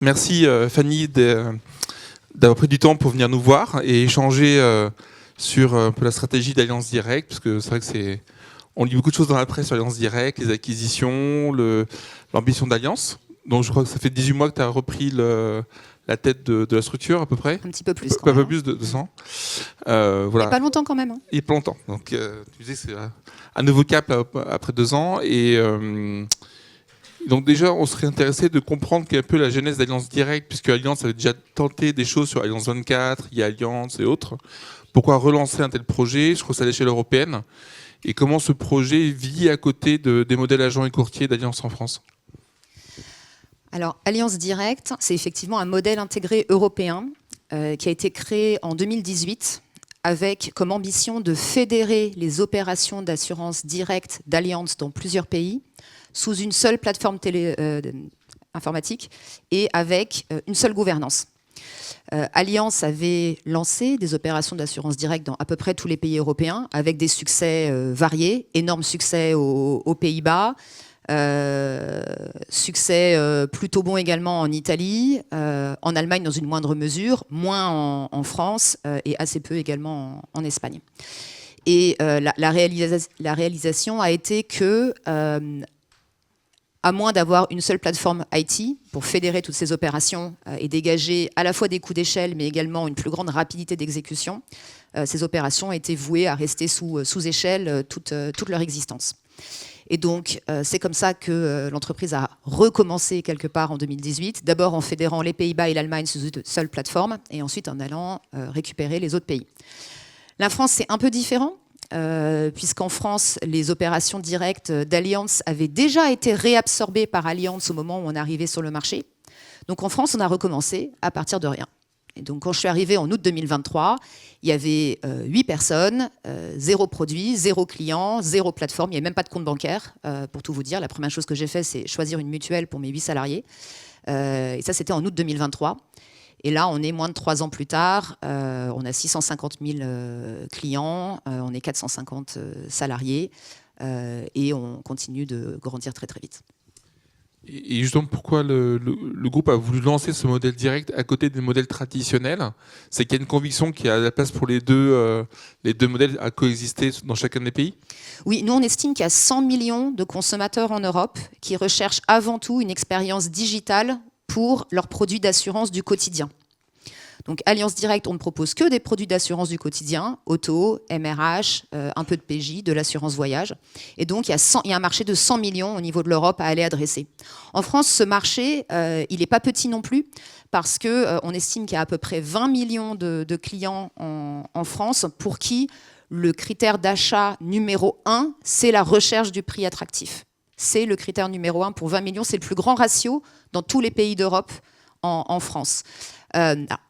Merci Fanny d'avoir pris du temps pour venir nous voir et échanger sur un peu la stratégie d'Alliance Directe, parce que c'est vrai que on lit beaucoup de choses dans la presse sur Alliance Directe, les acquisitions, l'ambition d'Alliance. Donc je crois que ça fait 18 mois que tu as repris la tête de la structure à peu près. Un petit peu plus. Un peu plus de 100. Voilà. Il n'y a pas longtemps quand même. Il n'y a pas longtemps. Donc tu disais que c'est un nouveau cap après 2 ans. Donc déjà, on serait intéressé de comprendre un peu la genèse d'Alliance Directe, puisque Alliance avait déjà tenté des choses sur Alliance 24, il y a Alliance et autres. Pourquoi relancer un tel projet? Je crois que c'est à l'échelle européenne. Et comment ce projet vit à côté des modèles agents et courtiers d'Alliance en France? Alors, Alliance Directe, c'est effectivement un modèle intégré européen qui a été créé en 2018 avec comme ambition de fédérer les opérations d'assurance directe d'Alliance dans plusieurs pays sous une seule plateforme informatique et avec une seule gouvernance. Alliance avait lancé des opérations d'assurance directe dans à peu près tous les pays européens avec des succès variés, énormes succès aux Pays-Bas, succès plutôt bon également en Italie, en Allemagne dans une moindre mesure, moins en France et assez peu également en Espagne. Et la réalisation a été que à moins d'avoir une seule plateforme IT pour fédérer toutes ces opérations et dégager à la fois des coûts d'échelle, mais également une plus grande rapidité d'exécution, ces opérations étaient vouées à rester sous échelle toute leur existence. Et donc, c'est comme ça que l'entreprise a recommencé quelque part en 2018, d'abord en fédérant les Pays-Bas et l'Allemagne sous une seule plateforme, et ensuite en allant récupérer les autres pays. La France, c'est un peu différent. Puisqu'en France, les opérations directes d'Alliance avaient déjà été réabsorbées par Alliance au moment où on arrivait sur le marché. Donc en France, on a recommencé à partir de rien. Et donc quand je suis arrivée en août 2023, il y avait 8 personnes, 0 produit, 0 client, 0 plateforme, il n'y avait même pas de compte bancaire, pour tout vous dire. La première chose que j'ai fait, c'est choisir une mutuelle pour mes 8 salariés. Et ça, c'était en août 2023. Et là, on est moins de 3 ans plus tard, on a 650 000 clients, on est 450 salariés et on continue de grandir très très vite. Et justement, pourquoi le groupe a voulu lancer ce modèle direct à côté des modèles traditionnels? C'est qu'il y a une conviction qu'il y a la place pour les deux modèles à coexister dans chacun des pays? Oui, nous on estime qu'il y a 100 millions de consommateurs en Europe qui recherchent avant tout une expérience digitale pour leurs produits d'assurance du quotidien. Donc Alliance Directe, on ne propose que des produits d'assurance du quotidien, auto, MRH, un peu de PJ, de l'assurance voyage. Et donc il y a un marché de 100 millions au niveau de l'Europe à aller adresser. En France, ce marché, il n'est pas petit non plus, parce qu'on estime qu'il y a à peu près 20 millions de clients en France pour qui le critère d'achat numéro 1, c'est la recherche du prix attractif. C'est le critère numéro 1 pour 20 millions. C'est le plus grand ratio dans tous les pays d'Europe en France.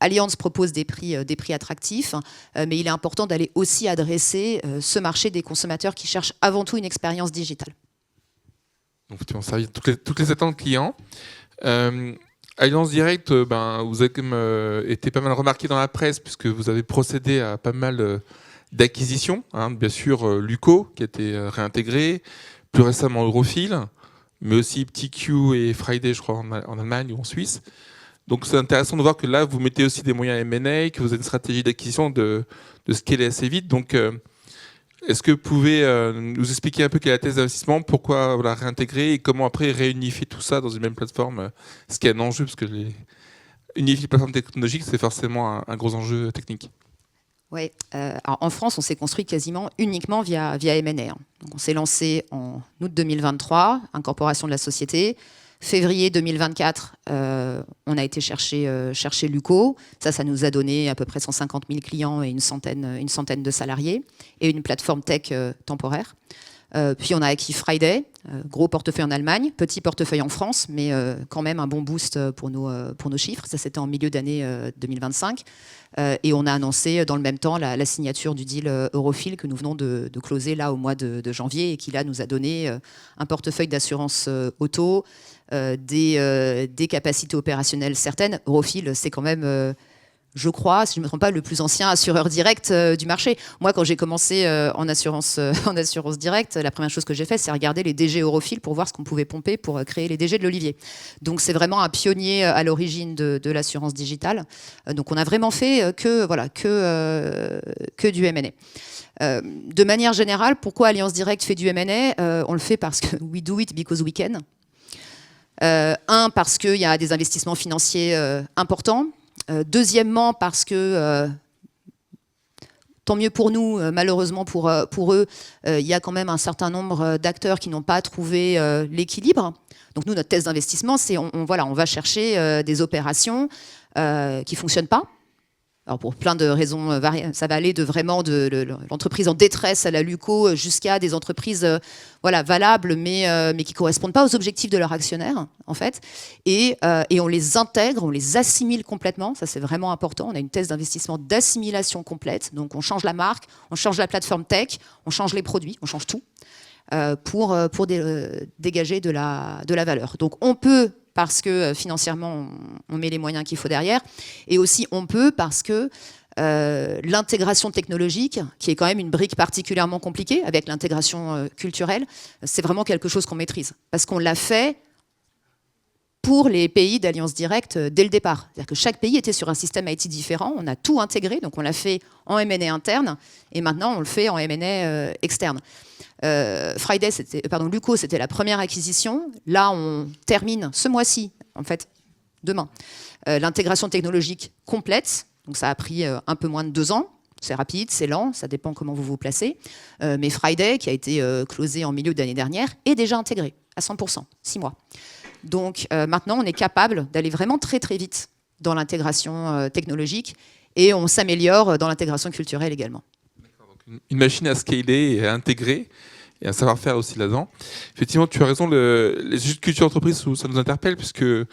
Alliance propose des prix attractifs, mais il est important d'aller aussi adresser ce marché des consommateurs qui cherchent avant tout une expérience digitale. Donc tu vas servir toutes les attentes clients. Alliance Directe, vous avez quand même été pas mal remarqué dans la presse puisque vous avez procédé à pas mal d'acquisitions. Bien sûr, Luco qui a été réintégré, plus récemment Eurofil, mais aussi PTQ et Friday, je crois, en Allemagne ou en Suisse. Donc c'est intéressant de voir que là, vous mettez aussi des moyens M&A, que vous avez une stratégie d'acquisition de scaler assez vite. Donc est-ce que vous pouvez nous expliquer un peu quelle est la thèse d'investissement, pourquoi réintégrer et comment après réunifier tout ça dans une même plateforme, ce qui est un enjeu, parce que unifier les plateformes technologiques, c'est forcément un gros enjeu technique. Oui, en France, on s'est construit quasiment uniquement via M&A. Donc, on s'est lancé en août 2023, incorporation de la société. Février 2024, on a été chercher Luco. Ça nous a donné à peu près 150 000 clients et une centaine de salariés et une plateforme tech temporaire. Puis on a acquis Friday, gros portefeuille en Allemagne, petit portefeuille en France, mais quand même un bon boost pour nos chiffres. Ça, c'était en milieu d'année 2025. Et on a annoncé dans le même temps la signature du deal Eurofil que nous venons de closer là au mois de janvier et qui là nous a donné un portefeuille d'assurance auto, des capacités opérationnelles certaines. Eurofil, c'est quand même je crois, si je ne me trompe pas, le plus ancien assureur direct du marché. Moi, quand j'ai commencé en assurance directe, la première chose que j'ai fait, c'est regarder les DG Eurofil pour voir ce qu'on pouvait pomper pour créer les DG de l'Olivier. Donc, c'est vraiment un pionnier à l'origine de l'assurance digitale. Donc, on a vraiment fait que du M&A. De manière générale, pourquoi Alliance Directe fait du M&A? On le fait parce que we do it because we can. Parce qu'il y a des investissements financiers importants. Deuxièmement, parce que, tant mieux pour nous, malheureusement pour eux, il y a quand même un certain nombre d'acteurs qui n'ont pas trouvé l'équilibre. Donc nous, notre thèse d'investissement, c'est on va chercher des opérations qui ne fonctionnent pas. Alors pour plein de raisons variées, ça va aller de vraiment de l'entreprise en détresse à la Luco jusqu'à des entreprises valables mais qui ne correspondent pas aux objectifs de leurs actionnaires en fait. Et on les intègre, on les assimile complètement, ça c'est vraiment important. On a une thèse d'investissement d'assimilation complète, donc on change la marque, on change la plateforme tech, on change les produits, on change tout pour dégager de la valeur. Donc on peut, parce que financièrement, on met les moyens qu'il faut derrière. Et aussi, on peut parce que l'intégration technologique, qui est quand même une brique particulièrement compliquée, avec l'intégration culturelle, c'est vraiment quelque chose qu'on maîtrise. Parce qu'on l'a fait pour les pays d'Alliance Directe dès le départ. C'est-à-dire que chaque pays était sur un système IT différent, on a tout intégré, donc on l'a fait en M&A interne, et maintenant on le fait en M&A externe. Luco, c'était la première acquisition. Là, on termine ce mois-ci, en fait, demain, l'intégration technologique complète. Donc ça a pris un peu moins de 2 ans. C'est rapide, c'est lent, ça dépend comment vous vous placez. Mais Friday, qui a été closé en milieu d'année dernière, est déjà intégré à 100%, 6 mois. Donc maintenant, on est capable d'aller vraiment très très vite dans l'intégration technologique et on s'améliore dans l'intégration culturelle également. Une machine à scaler et à intégrer, et un savoir-faire aussi là-dedans. Effectivement, tu as raison, les sujets de culture d'entreprise, ça nous interpelle, puisque tu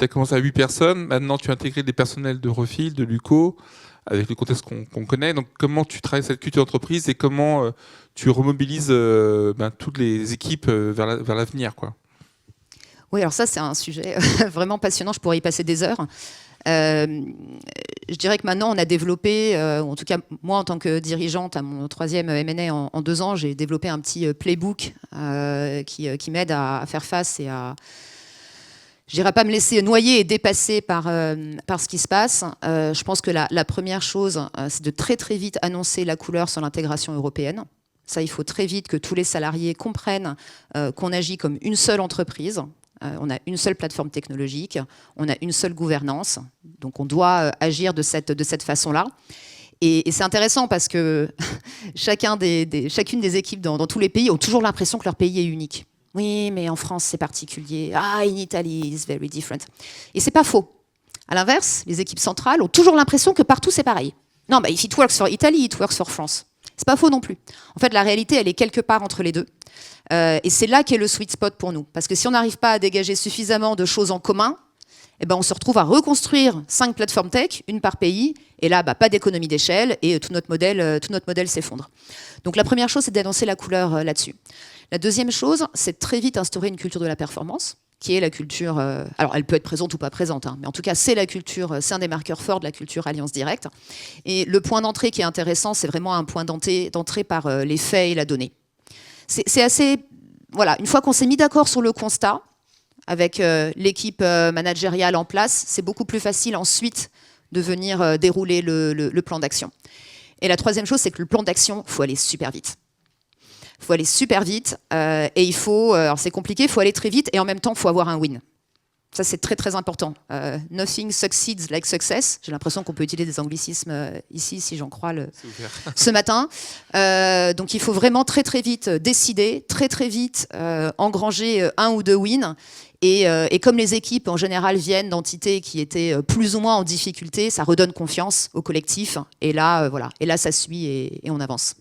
as commencé à 8 personnes, maintenant tu as intégré des personnels de Refil, de Luco, avec le contexte qu'on connaît. Donc comment tu travailles cette culture d'entreprise et comment tu remobilises toutes les équipes vers l'avenir, quoi. Oui, alors ça, c'est un sujet vraiment passionnant, je pourrais y passer des heures. Je dirais que maintenant, on a développé, en tout cas moi en tant que dirigeante à mon 3e M&A en 2 ans, j'ai développé un petit playbook qui m'aide à faire face et à, je dirais pas me laisser noyer et dépasser par ce qui se passe. Je pense que la première chose, c'est de très très vite annoncer la couleur sur l'intégration européenne. Ça, il faut très vite que tous les salariés comprennent qu'on agit comme une seule entreprise. On a une seule plateforme technologique, on a une seule gouvernance, donc on doit agir de cette façon-là. Et c'est intéressant parce que chacune des équipes dans tous les pays ont toujours l'impression que leur pays est unique. Oui, mais en France, c'est particulier. Ah, in Italy, it's very different. Et c'est pas faux. À l'inverse, les équipes centrales ont toujours l'impression que partout, c'est pareil. Non, if it works for Italy, it works for France. C'est pas faux non plus. En fait, la réalité, elle est quelque part entre les deux. Et c'est là qu'est le sweet spot pour nous. Parce que si on n'arrive pas à dégager suffisamment de choses en commun, on se retrouve à reconstruire 5 plateformes tech, une par pays, et là, pas d'économie d'échelle, et tout notre modèle s'effondre. Donc la première chose, c'est d'annoncer la couleur là-dessus. La deuxième chose, c'est de très vite instaurer une culture de la performance, qui est la culture... alors, elle peut être présente ou pas présente, mais en tout cas, c'est la culture, c'est un des marqueurs forts de la culture Alliance Directe. Et le point d'entrée qui est intéressant, c'est vraiment un point d'entrée par les faits et la donnée. C'est assez... Voilà, une fois qu'on s'est mis d'accord sur le constat, avec l'équipe managériale en place, c'est beaucoup plus facile ensuite de venir dérouler le plan d'action. Et la troisième chose, c'est que le plan d'action, il faut aller super vite. Il faut aller super vite et il faut... alors c'est compliqué, il faut aller très vite et en même temps, il faut avoir un win. Ça, c'est très, très important. Nothing succeeds like success. J'ai l'impression qu'on peut utiliser des anglicismes ici, si j'en crois ce matin. Donc, il faut vraiment très, très vite décider, très, très vite engranger 1 ou 2 wins. Et comme les équipes, en général, viennent d'entités qui étaient plus ou moins en difficulté, ça redonne confiance au collectif. Et là, Et là, ça suit et on avance.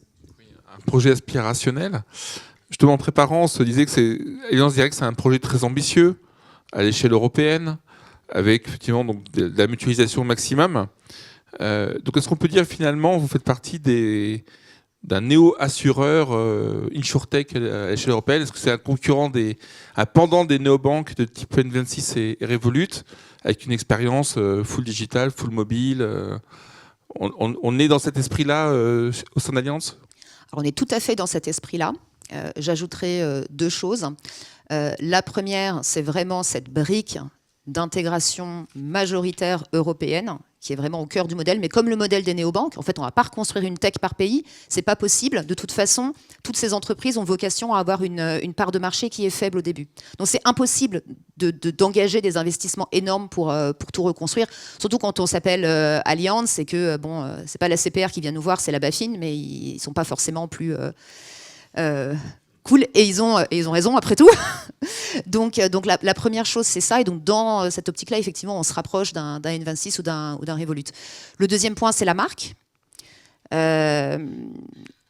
Un projet aspirationnel. Justement, en préparant, on se disait que Alliance Directe, c'est un projet très ambitieux, à l'échelle européenne, avec effectivement donc, de la mutualisation au maximum. Donc est-ce qu'on peut dire finalement, vous faites partie des d'un néo-assureur InsurTech à l'échelle européenne? Est-ce que c'est un concurrent, un pendant des néobanques de type N26 et Revolut, avec une expérience full digital, full mobile on est dans cet esprit-là au sein d'Allianz? Alors, on est tout à fait dans cet esprit-là. J'ajouterai deux choses. La première, c'est vraiment cette brique d'intégration majoritaire européenne qui est vraiment au cœur du modèle, mais comme le modèle des néobanques, en fait, on ne va pas reconstruire une tech par pays, c'est pas possible. De toute façon, toutes ces entreprises ont vocation à avoir une part de marché qui est faible au début. Donc c'est impossible d'engager des investissements énormes pour tout reconstruire, surtout quand on s'appelle Allianz, c'est que c'est pas la CPR qui vient nous voir, c'est la BaFin, mais ils sont pas forcément plus cool, et ils ont raison après tout. donc la première chose, c'est ça. Et donc dans cette optique-là, effectivement, on se rapproche d'un N26 ou d'un Revolut. Le deuxième point, c'est la marque.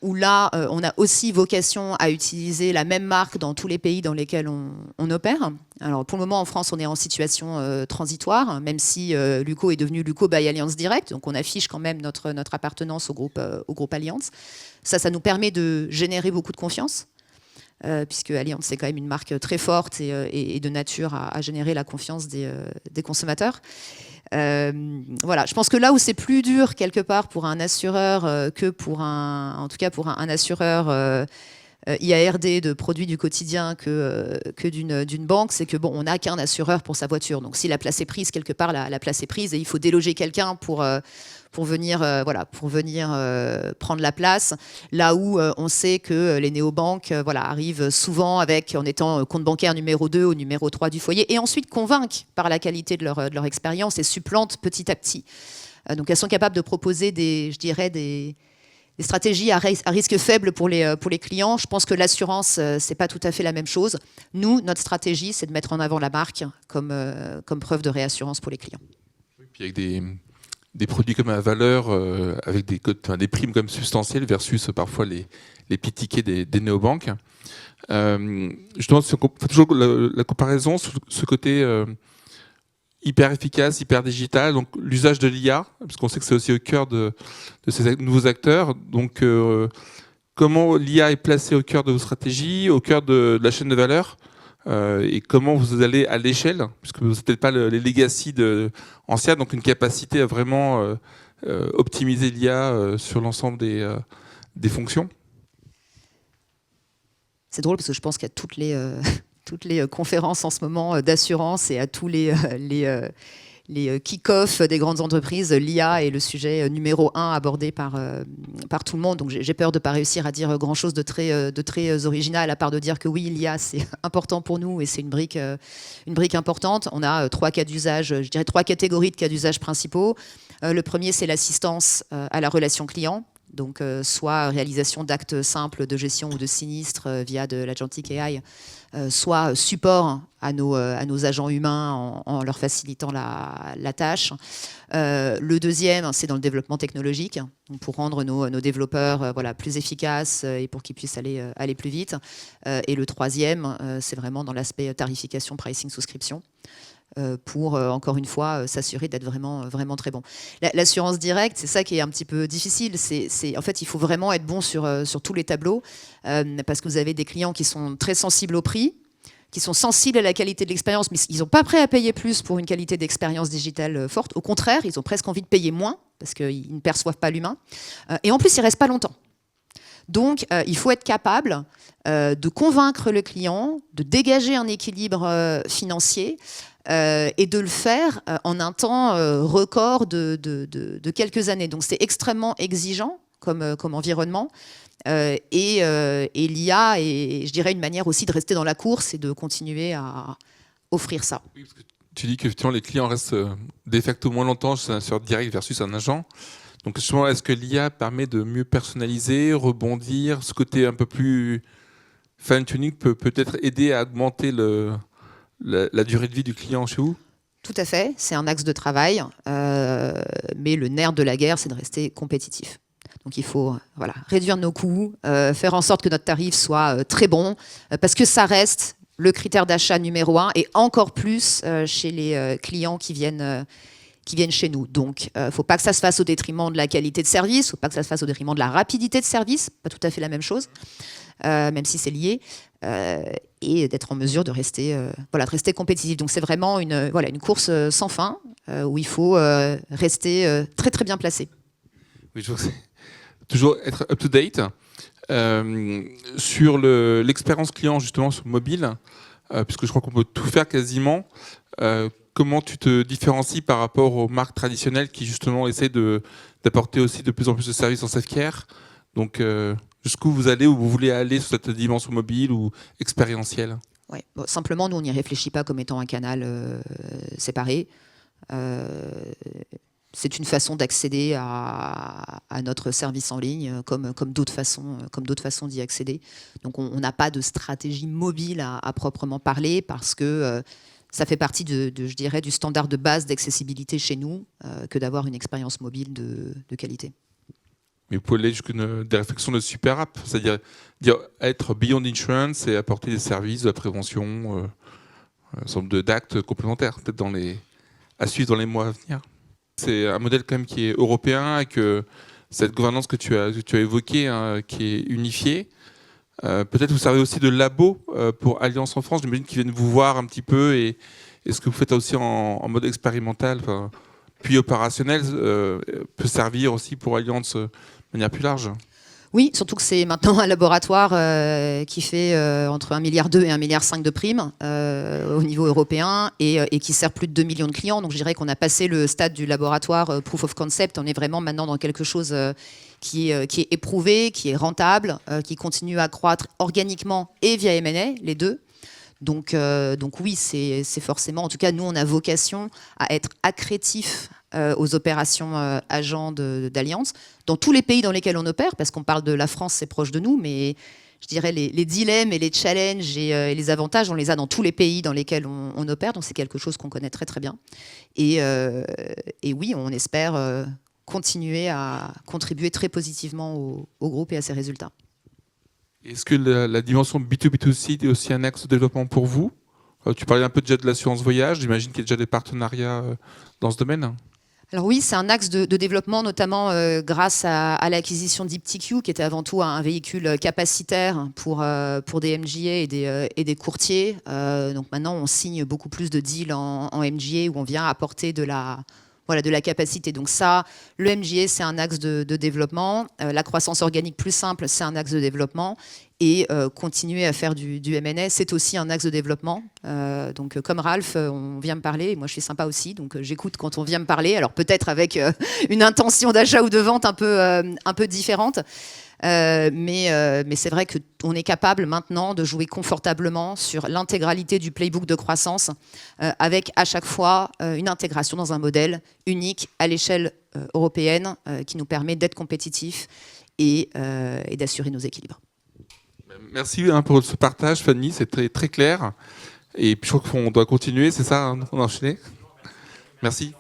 Où là, on a aussi vocation à utiliser la même marque dans tous les pays dans lesquels on opère. Alors pour le moment, en France, on est en situation transitoire, même si Luco est devenu Luco by Allianz Direct. Donc on affiche quand même notre appartenance au groupe Allianz. Ça nous permet de générer beaucoup de confiance. Puisque Allianz, c'est quand même une marque très forte et de nature à générer la confiance des consommateurs. Voilà, je pense que là où c'est plus dur quelque part pour un assureur que pour un assureur IARD de produits du quotidien que d'une banque, c'est que on n'a qu'un assureur pour sa voiture. Donc si la place est prise quelque part, la place est prise et il faut déloger quelqu'un pour venir prendre la place. Là où on sait que les néobanques arrivent souvent en étant compte bancaire numéro 2 ou numéro 3 du foyer et ensuite convainquent par la qualité de leur expérience et supplantent petit à petit. Donc elles sont capables de proposer des stratégies à risque faible pour les clients. Je pense que l'assurance, c'est pas tout à fait la même chose. Nous, notre stratégie, c'est de mettre en avant la marque comme preuve de réassurance pour les clients. Et puis avec des produits comme à valeur, avec des primes comme substantielles versus parfois les petits tickets des néobanques. Justement, si on fait toujours la comparaison sur ce côté hyper efficace, hyper digital, donc l'usage de l'IA, parce qu'on sait que c'est aussi au cœur de ces nouveaux acteurs. Donc, comment l'IA est placée au cœur de vos stratégies, au cœur de la chaîne de valeur, et comment vous allez à l'échelle, puisque vous n'êtes peut-être pas les legacy anciens, donc une capacité à vraiment optimiser l'IA sur l'ensemble des fonctions. C'est drôle parce que je pense qu'à toutes les conférences en ce moment d'assurance et à tous les kick-off des grandes entreprises, l'IA est le sujet numéro 1 abordé par tout le monde. Donc j'ai peur de ne pas réussir à dire grand-chose de très original, à part de dire que oui, l'IA, c'est important pour nous et c'est une brique importante. On a 3 cas d'usage, je dirais 3 catégories de cas d'usage principaux. Le premier, c'est l'assistance à la relation client. Donc, soit réalisation d'actes simples de gestion ou de sinistre via de l'agentic AI, soit support à nos agents humains en leur facilitant la tâche. Le deuxième, c'est dans le développement technologique, donc pour rendre nos développeurs plus efficaces et pour qu'ils puissent aller plus vite. Et le troisième, c'est vraiment dans l'aspect tarification, pricing, souscription. Pour, encore une fois, s'assurer d'être vraiment, vraiment très bon. L'assurance directe, c'est ça qui est un petit peu difficile. En fait, il faut vraiment être bon sur tous les tableaux, parce que vous avez des clients qui sont très sensibles au prix, qui sont sensibles à la qualité de l'expérience, mais ils sont pas prêts à payer plus pour une qualité d'expérience digitale forte. Au contraire, ils ont presque envie de payer moins, parce qu'ils ne perçoivent pas l'humain. Et en plus, ils restent pas longtemps. Donc, il faut être capable de convaincre le client, de dégager un équilibre financier, et de le faire en un temps record de quelques années. Donc c'est extrêmement exigeant comme environnement. Et l'IA est, je dirais, une manière aussi de rester dans la course et de continuer à offrir ça. Oui, parce que tu dis que les clients restent de facto moins longtemps chez un assureur direct versus un agent. Donc justement, est-ce que l'IA permet de mieux personnaliser, rebondir, ce côté un peu plus fine-tuning peut-être aider à augmenter la durée de vie du client chez vous? Tout à fait, c'est un axe de travail, mais le nerf de la guerre, c'est de rester compétitif. Donc il faut réduire nos coûts, faire en sorte que notre tarif soit très bon, parce que ça reste le critère d'achat numéro 1, et encore plus chez les clients qui viennent qui viennent chez nous. Donc, il ne faut pas que ça se fasse au détriment de la qualité de service, il ne faut pas que ça se fasse au détriment de la rapidité de service, pas tout à fait la même chose, même si c'est lié, et d'être en mesure de rester, de rester compétitif. Donc, c'est vraiment une course sans fin, où il faut rester très très bien placé. Oui, je vois que c'est toujours être up-to-date. Sur l'expérience client, justement, sur mobile, puisque je crois qu'on peut tout faire quasiment, comment tu te différencies par rapport aux marques traditionnelles qui, justement, essaient d'apporter aussi de plus en plus de services en self-care? Donc, jusqu'où vous allez, où vous voulez aller sur cette dimension mobile ou expérientielle? Ouais. Bon, simplement, nous, on n'y réfléchit pas comme étant un canal séparé. C'est une façon d'accéder à notre service en ligne, comme d'autres façons d'y accéder. Donc, on n'a pas de stratégie mobile à proprement parler, parce que ça fait partie je dirais, du standard de base d'accessibilité chez nous, que d'avoir une expérience mobile de qualité. Mais vous pouvez aller jusqu'à des réflexions de super app, c'est-à-dire être beyond insurance et apporter des services de la prévention, une sorte d'actes complémentaires, peut-être à suivre dans les mois à venir. C'est un modèle quand même qui est européen, avec cette gouvernance que tu as évoquée, hein, qui est unifiée. Peut-être vous servez aussi de labo pour Alliance en France. J'imagine qu'ils viennent vous voir un petit peu, et ce que vous faites aussi en mode expérimental, puis opérationnel, peut servir aussi pour Alliance de manière plus large. Oui, surtout que c'est maintenant un laboratoire qui fait entre 1,2 milliard et 1,5 milliard de primes au niveau européen, et qui sert plus de 2 millions de clients. Donc je dirais qu'on a passé le stade du laboratoire proof of concept. On est vraiment maintenant dans quelque chose qui est éprouvé, qui est rentable, qui continue à croître organiquement et via M&A, les deux. Donc oui, c'est forcément, en tout cas nous on a vocation à être accrétif aux opérations agents d'Alliance dans tous les pays dans lesquels on opère, parce qu'on parle de la France, c'est proche de nous, mais je dirais les dilemmes et les challenges et les avantages, on les a dans tous les pays dans lesquels on opère, donc c'est quelque chose qu'on connaît très très bien. Et oui, on espère continuer à contribuer très positivement au groupe et à ses résultats. Est-ce que la dimension B2B2C est aussi un axe de développement pour vous? Tu parlais un peu déjà de l'assurance voyage, j'imagine qu'il y a déjà des partenariats dans ce domaine. Alors oui, c'est un axe de développement, notamment grâce à l'acquisition d'IpTQ, qui était avant tout un véhicule capacitaire pour des MGA et des courtiers. Donc maintenant, on signe beaucoup plus de deals en MGA, où on vient apporter de la capacité. Donc ça, le MGA, c'est un axe de développement. La croissance organique plus simple, c'est un axe de développement. Et continuer à faire du M&A, c'est aussi un axe de développement. Donc comme Ralph, on vient me parler, et moi je suis sympa aussi, donc j'écoute quand on vient me parler, alors peut-être avec une intention d'achat ou de vente un peu différente. Mais c'est vrai qu'on est capable maintenant de jouer confortablement sur l'intégralité du playbook de croissance, avec à chaque fois une intégration dans un modèle unique à l'échelle européenne, qui nous permet d'être compétitifs et d'assurer nos équilibres. Merci pour ce partage, Fanny, c'est très, très clair. Et puis je crois qu'on doit continuer, c'est ça, on a enchaîné. Merci.